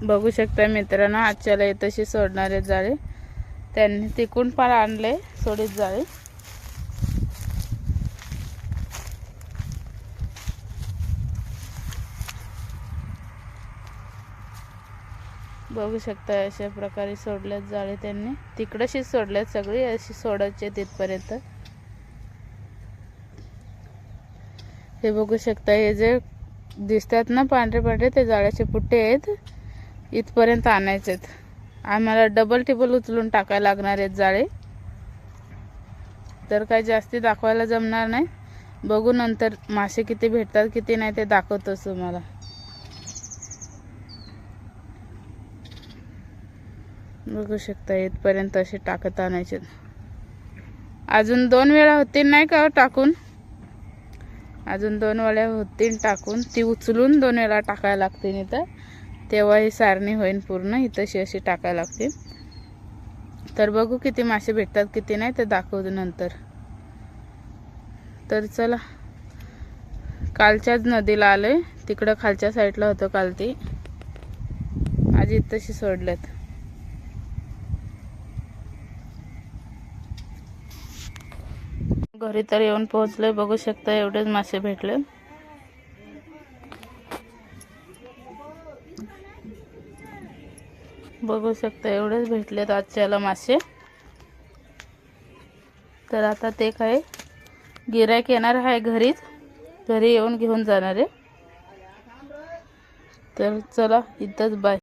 बघू शकता मित्रांनो, आजच्याला येतशी सोडणारे जाळे त्यांनी तिकून पण आणले सोडीत जाळे। बघू शकता अशा प्रकारे सोडल्यात जाळे त्यांनी, तिकडशी सोडल्यात सगळी अशी सोडायचे तिथपर्यंत। हे बघू शकता, हे जे दिसतात ना पांढरे पांढरे ते जाळ्याचे पुट्टे आहेत, इथपर्यंत आणायचे आहेत। आम्हाला डबल टिबल उचलून टाकायला लागणार आहेत जाळे, तर काय जास्ती दाखवायला जमणार नाही। बघू नंतर मासे किती भेटतात किती नाही ते दाखवतोच तुम्हाला। बघू शकता इथपर्यंत असे टाकत आणायचे। अजून 2 वेळा होतील नाही का टाकून, अजून 2 वेळा होतील टाकून, ती उचलून 2 वेळा टाकायला लागते इथं, तेव्हा ही सारणी होईल पूर्ण। इथंशी अशी टाकायला लागते, तर बघू किती मासे भेटतात किती नाही ते दाखवतो नंतर। तर चला, कालच्याच नदीला आलोय, तिकडं खालच्या साईडला होतं काल ती, आज इथंशी सोडलेत। घरी तर येऊन पोहोचले, बघू शकता एवढेच मासे भेटले। बघू शकता एवढेच भेटलेत आजच्याला मासे। तर आता ते काय गिऱ्हाईक येणार आहे घरीच, घरी येऊन घेऊन जाणार आहे। तर चला इथंच बाय।